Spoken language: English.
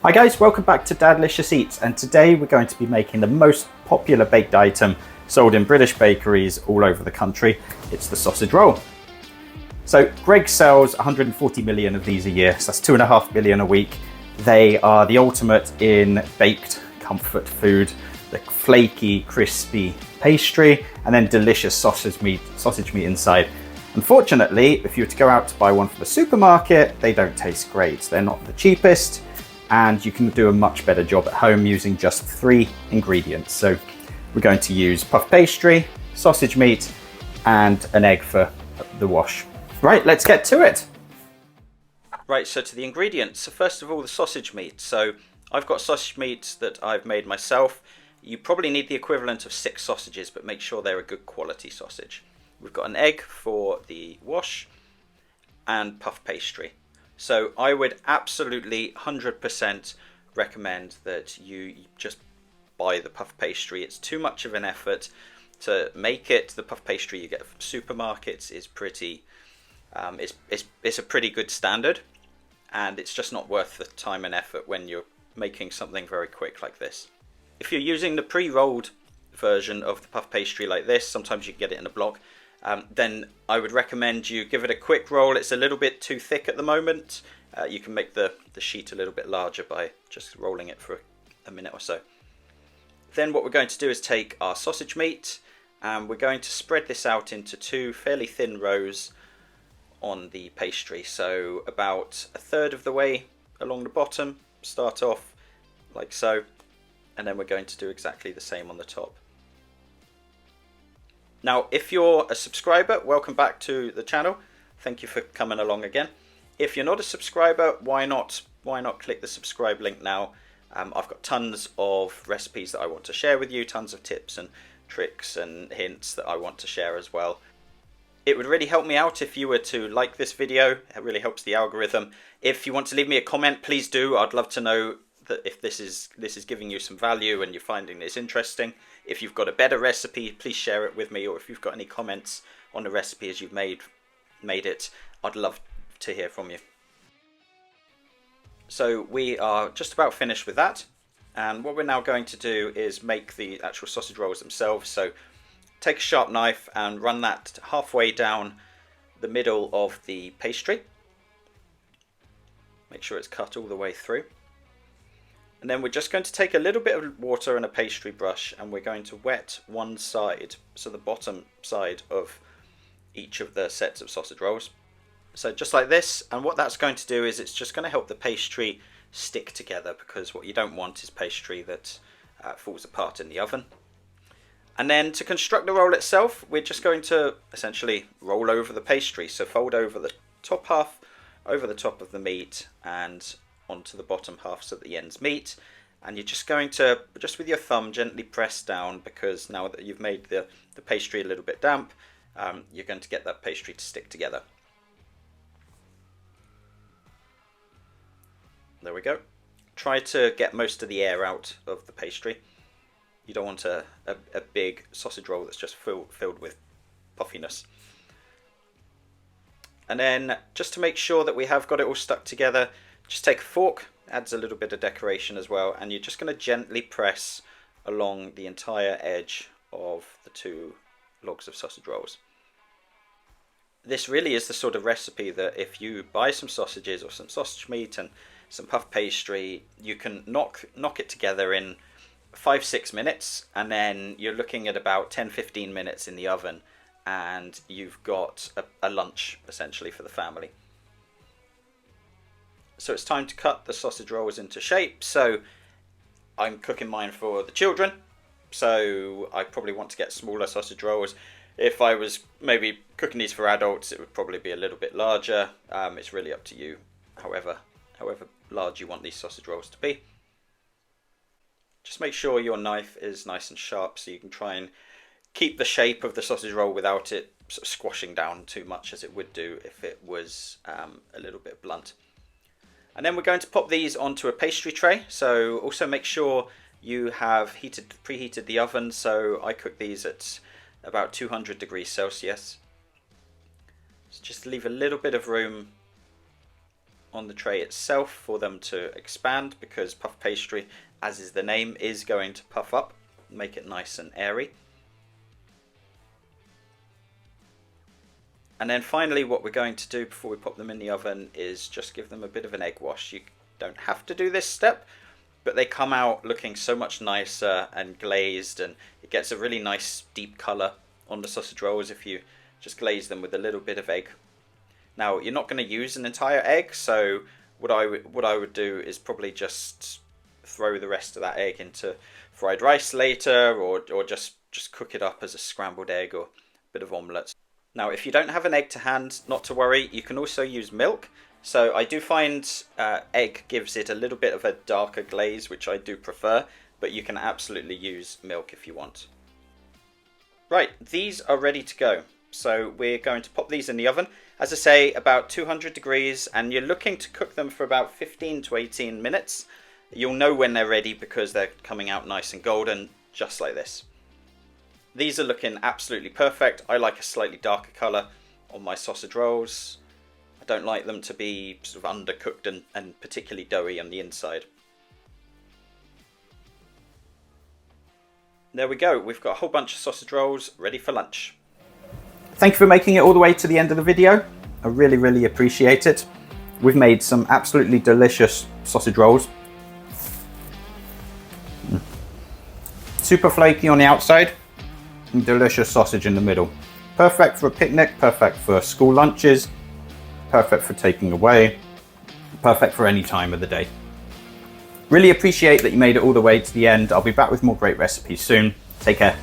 Hi guys, welcome back to Dadlicious Eats, and today we're going to be making the most popular baked item sold in British bakeries all over the country. It's the sausage roll. So Gregg sells 140 million of these a year, so that's 2.5 million a week. They are the ultimate in baked comfort food, the flaky, crispy pastry, and then delicious sausage meat inside. Unfortunately, if you were to go out to buy one from the supermarket, they don't taste great. They're not the cheapest, and you can do a much better job at home using just 3 ingredients. So we're going to use puff pastry, sausage meat, and an egg for the wash. Right, let's get to it. Right, so to the ingredients. So first of all, the sausage meat. So I've got sausage meat that I've made myself. You probably need the equivalent of 6 sausages, but make sure they're a good quality sausage. We've got an egg for the wash and puff pastry. So I would absolutely 100% recommend that you just buy the puff pastry. It's too much of an effort to make it. The puff pastry you get from supermarkets is pretty, it's a pretty good standard, and it's just not worth the time and effort when you're making something very quick like this. If you're using the pre-rolled version of the puff pastry like this, sometimes you can get it in a block, then I would recommend you give it a quick roll. It's a little bit too thick at the moment. You can make the sheet a little bit larger by just rolling it for a minute or so. Then what we're going to do is take our sausage meat, and we're going to spread this out into 2 fairly thin rows on the pastry. So about 1/3 of the way along the bottom, start off like so, and then we're going to do exactly the same on the top. Now, if you're a subscriber, welcome back to the channel. Thank you for coming along again. If you're not a subscriber, why not click the subscribe link now? I've got tons of recipes that I want to share with you, tons of tips and tricks and hints that I want to share as well. It would really help me out if you were to like this video. It really helps the algorithm. If you want to leave me a comment, please do. I'd love to know that if this is giving you some value and you're finding this interesting. If you've got a better recipe, please share it with me, or if you've got any comments on the recipe as you've made it, I'd love to hear from you. So we are just about finished with that, and what we're now going to do is make the actual sausage rolls themselves. So take a sharp knife and run that halfway down the middle of the pastry. Make sure it's cut all the way through. And then we're just going to take a little bit of water and a pastry brush, and we're going to wet one side, so the bottom side of each of the sets of sausage rolls. So just like this, and what that's going to do is it's just going to help the pastry stick together, because what you don't want is pastry that falls apart in the oven. And then to construct the roll itself, we're just going to essentially roll over the pastry. So fold over the top half, over the top of the meat, and onto the bottom half so that the ends meet. And you're just going to, just with your thumb, gently press down, because now that you've made the pastry a little bit damp, you're going to get that pastry to stick together. There we go. Try to get most of the air out of the pastry. You don't want a big sausage roll that's just filled with puffiness. And then just to make sure that we have got it all stuck together, just take a fork, adds a little bit of decoration as well, and you're just going to gently press along the entire edge of the 2 logs of sausage rolls. This really is the sort of recipe that if you buy some sausages or some sausage meat and some puff pastry, you can knock it together in 5-6 minutes, and then you're looking at about 10-15 minutes in the oven, and you've got a lunch essentially for the family. So it's time to cut the sausage rolls into shape. So I'm cooking mine for the children, so I probably want to get smaller sausage rolls. If I was maybe cooking these for adults, it would probably be a little bit larger. It's really up to you, however large you want these sausage rolls to be. Just make sure your knife is nice and sharp, so you can try and keep the shape of the sausage roll without it sort of squashing down too much, as it would do if it was a little bit blunt. And then we're going to pop these onto a pastry tray. So also make sure you have preheated the oven. So I cook these at about 200 degrees Celsius. So just leave a little bit of room on the tray itself for them to expand, because puff pastry, as is the name, is going to puff up, make it nice and airy. And then finally, what we're going to do before we pop them in the oven is just give them a bit of an egg wash. You don't have to do this step, but they come out looking so much nicer and glazed, and it gets a really nice deep colour on the sausage rolls if you just glaze them with a little bit of egg. Now, you're not going to use an entire egg, so what I would do is probably just throw the rest of that egg into fried rice later, or just cook it up as a scrambled egg or a bit of omelette. Now, if you don't have an egg to hand, not to worry, you can also use milk. So I do find egg gives it a little bit of a darker glaze, which I do prefer, but you can absolutely use milk if you want. Right, these are ready to go. So we're going to pop these in the oven, as I say, about 200 degrees, and you're looking to cook them for about 15 to 18 minutes. You'll know when they're ready because they're coming out nice and golden, just like this. These are looking absolutely perfect. I like a slightly darker colour on my sausage rolls. I don't like them to be sort of undercooked and particularly doughy on the inside. There we go, we've got a whole bunch of sausage rolls ready for lunch. Thank you for making it all the way to the end of the video. I really appreciate it. We've made some absolutely delicious sausage rolls. Super flaky on the outside and delicious sausage in the middle. Perfect for a picnic, perfect for school lunches, perfect for taking away, perfect for any time of the day. Really appreciate that you made it all the way to the end. I'll be back with more great recipes soon. Take care.